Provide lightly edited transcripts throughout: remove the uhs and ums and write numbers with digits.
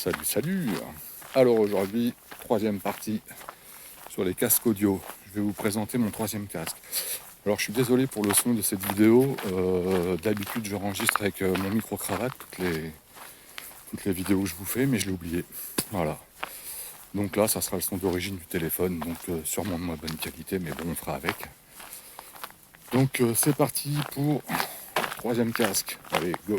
Salut, salut. Alors aujourd'hui, troisième partie sur les casques audio. Je vais vous présenter mon troisième casque. Alors je suis désolé pour le son de cette vidéo. D'habitude j'enregistre avec mon micro-cravate toutes les vidéos que je vous fais, mais je l'ai oublié. Voilà. Donc là, ça sera le son d'origine du téléphone, donc sûrement de moins bonne qualité, mais bon, on fera avec. Donc c'est parti pour le troisième casque. Allez, go.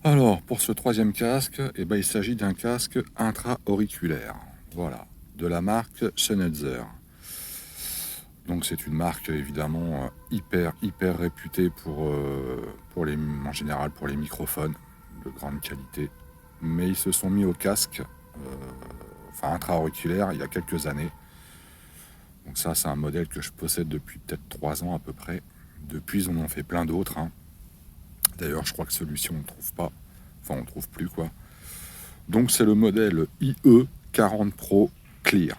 Alors, pour ce troisième casque, il s'agit d'un casque intra-auriculaire. Voilà, de la marque Sennheiser. Donc c'est une marque évidemment hyper réputée en général pour les microphones de grande qualité. Mais ils se sont mis au casque, intra-auriculaire, il y a quelques années. Donc ça, c'est un modèle que je possède depuis peut-être 3 ans à peu près. Depuis, on en fait plein d'autres. D'ailleurs, je crois que celui-ci, on ne trouve pas. Enfin, on ne trouve plus, quoi. Donc, c'est le modèle IE40 Pro Clear.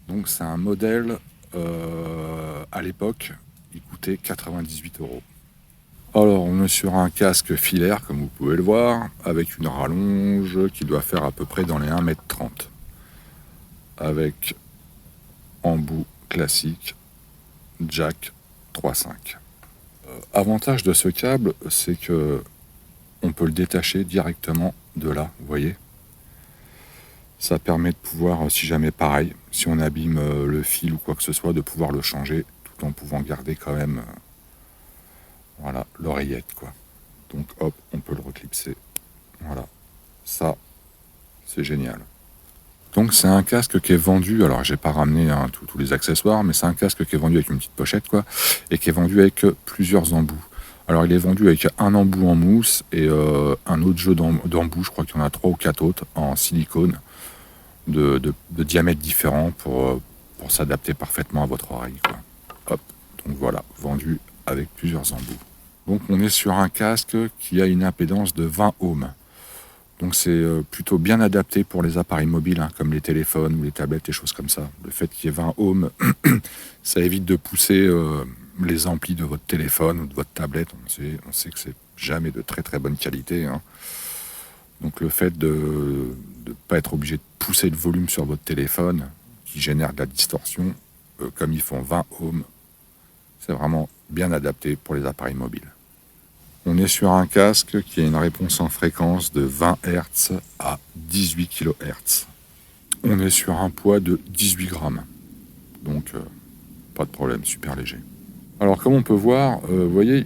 Donc, c'est un modèle, à l'époque, il coûtait 98 €. Alors, on est sur un casque filaire, comme vous pouvez le voir, avec une rallonge qui doit faire à peu près dans les 1,30 m. Avec embout classique, jack 3.5. Avantage de ce câble, c'est que on peut le détacher directement de là, vous voyez. Ça permet de pouvoir, si jamais pareil, si on abîme le fil ou quoi que ce soit, de pouvoir le changer tout en pouvant garder quand même voilà, l'oreillette, quoi. Donc hop, on peut le reclipser. Voilà, ça, c'est génial. Donc c'est un casque qui est vendu, alors j'ai pas ramené tous les accessoires, mais c'est un casque qui est vendu avec une petite pochette, quoi, et qui est vendu avec plusieurs embouts. Alors il est vendu avec un embout en mousse et un autre jeu d'embouts, je crois qu'il y en a 3 ou 4 autres en silicone de diamètres différents pour s'adapter parfaitement à votre oreille, quoi. Hop, donc voilà, vendu avec plusieurs embouts. Donc on est sur un casque qui a une impédance de 20 ohms. Donc c'est plutôt bien adapté pour les appareils mobiles, comme les téléphones ou les tablettes, des choses comme ça. Le fait qu'il y ait 20 ohms, ça évite de pousser les amplis de votre téléphone ou de votre tablette. On sait que c'est jamais de très bonne qualité. Donc le fait de ne pas être obligé de pousser le volume sur votre téléphone, qui génère de la distorsion, comme ils font 20 ohms, c'est vraiment bien adapté pour les appareils mobiles. On est sur un casque qui a une réponse en fréquence de 20 Hz à 18 kHz. On est sur un poids de 18 grammes. Donc, pas de problème, super léger. Alors, comme on peut voir, vous voyez,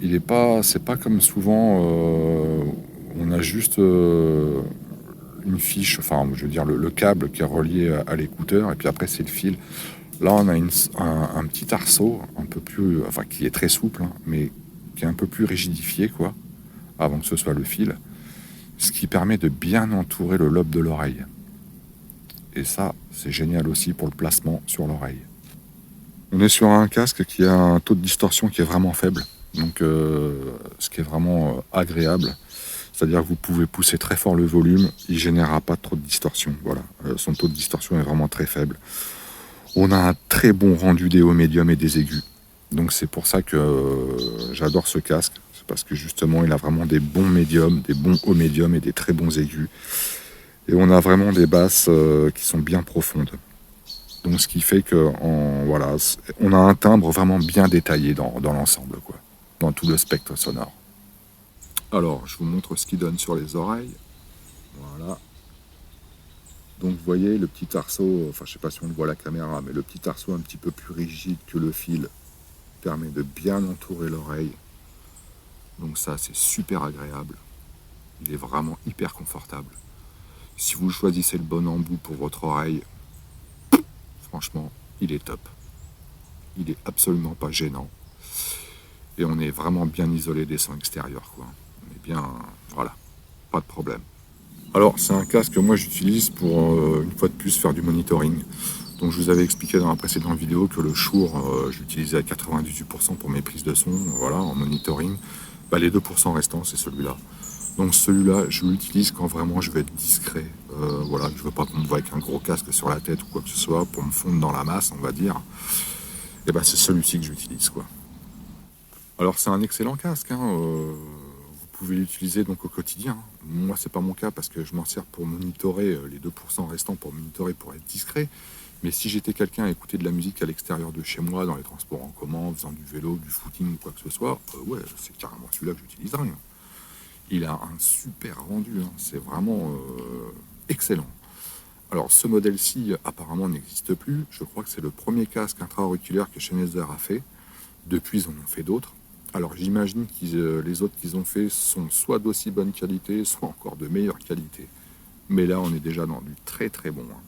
c'est pas comme souvent, on a juste une fiche, je veux dire, le câble qui est relié à l'écouteur, et puis après, c'est le fil. Là, on a un petit arceau, un peu plus, qui est très souple, mais qui est un peu plus rigidifié, quoi, avant que ce soit le fil, ce qui permet de bien entourer le lobe de l'oreille. Et ça, c'est génial aussi pour le placement sur l'oreille. On est sur un casque qui a un taux de distorsion qui est vraiment faible, donc ce qui est vraiment agréable. C'est-à-dire que vous pouvez pousser très fort le volume, il ne générera pas trop de distorsion. Voilà, son taux de distorsion est vraiment très faible. On a un très bon rendu des hauts médiums et des aigus. Donc c'est pour ça que j'adore ce casque. C'est parce que justement il a vraiment des bons médiums, des bons hauts médiums et des très bons aigus. Et on a vraiment des basses qui sont bien profondes. Donc ce qui fait que on a un timbre vraiment bien détaillé dans l'ensemble, quoi, dans tout le spectre sonore. Alors je vous montre ce qu'il donne sur les oreilles. Voilà. Donc vous voyez le petit arceau, je sais pas si on le voit à la caméra, mais le petit arceau un petit peu plus rigide que le fil permet de bien entourer l'oreille. Donc ça, c'est super agréable. Il est vraiment hyper confortable. Si vous choisissez le bon embout pour votre oreille, franchement, il est top. Il est absolument pas gênant. Et on est vraiment bien isolé des sons extérieurs, quoi. On est bien, voilà, pas de problème. Alors, c'est un casque que moi j'utilise pour, une fois de plus, faire du monitoring. Donc, je vous avais expliqué dans la précédente vidéo que le Shure, j'utilisais à 98% pour mes prises de son, voilà, en monitoring. Les 2% restants, c'est celui-là. Donc, celui-là, je l'utilise quand vraiment je vais être discret. Voilà, je ne veux pas qu'on me voie avec un gros casque sur la tête ou quoi que ce soit, pour me fondre dans la masse, on va dire. Et c'est celui-ci que j'utilise, quoi. Alors, c'est un excellent casque, Vous pouvez l'utiliser donc au quotidien. Moi, c'est pas mon cas parce que je m'en sers pour monitorer les 2% restants, pour monitorer, pour être discret. Mais si j'étais quelqu'un à écouter de la musique à l'extérieur de chez moi, dans les transports en commun, en faisant du vélo, du footing ou quoi que ce soit, ouais, c'est carrément celui-là que j'utiliserais. Il a un super rendu, hein. C'est vraiment excellent. Alors ce modèle-ci apparemment n'existe plus. Je crois que c'est le premier casque intra-auriculaire que Sennheiser a fait. Depuis, ils en ont fait d'autres. Alors j'imagine que les autres qu'ils ont fait sont soit d'aussi bonne qualité, soit encore de meilleure qualité. Mais là, on est déjà dans du très très bon, hein.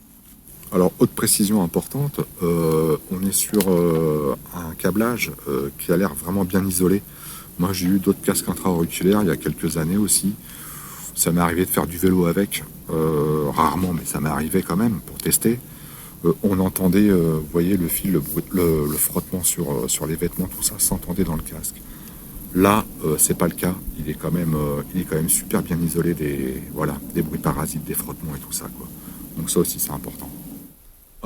Alors, autre précision importante, on est sur un câblage qui a l'air vraiment bien isolé. Moi, j'ai eu d'autres casques intra-auriculaires il y a quelques années aussi. Ça m'est arrivé de faire du vélo avec, rarement, mais ça m'est arrivé quand même pour tester. On entendait, vous voyez, le fil, le frottement sur les vêtements, tout ça s'entendait dans le casque. Là, c'est pas le cas. Il est quand même super bien isolé des bruits parasites, des frottements et tout ça, quoi. Donc ça aussi, c'est important.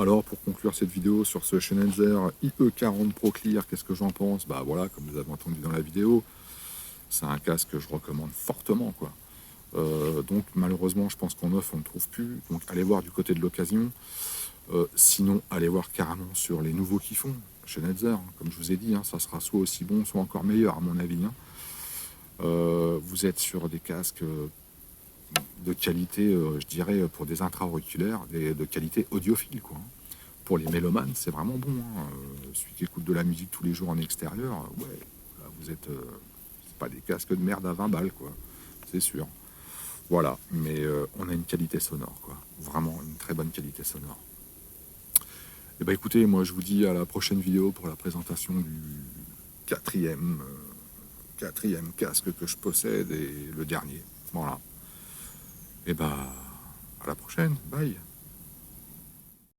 Alors, pour conclure cette vidéo sur ce Sennheiser IE40 Pro Clear, qu'est-ce que j'en pense? Bah voilà, comme vous avez entendu dans la vidéo, c'est un casque que je recommande fortement, quoi. Donc malheureusement, je pense qu'en offre, on ne trouve plus. Donc allez voir du côté de l'occasion. Sinon, allez voir carrément sur les nouveaux qui font. Sennheiser, hein, comme je vous ai dit, hein, ça sera soit aussi bon, soit encore meilleur à mon avis, hein. Vous êtes sur des casques de qualité, je dirais, pour des intra-auriculaires, de qualité audiophile, quoi. Pour les mélomanes, c'est vraiment bon, hein. Celui qui écoute de la musique tous les jours en extérieur, ouais, là, vous êtes... c'est pas des casques de merde à 20 balles, quoi. C'est sûr. Voilà, mais on a une qualité sonore, quoi. Vraiment une très bonne qualité sonore. Et ben écoutez, moi je vous dis à la prochaine vidéo pour la présentation du quatrième casque que je possède et le dernier. Voilà. Et ben à la prochaine. Bye.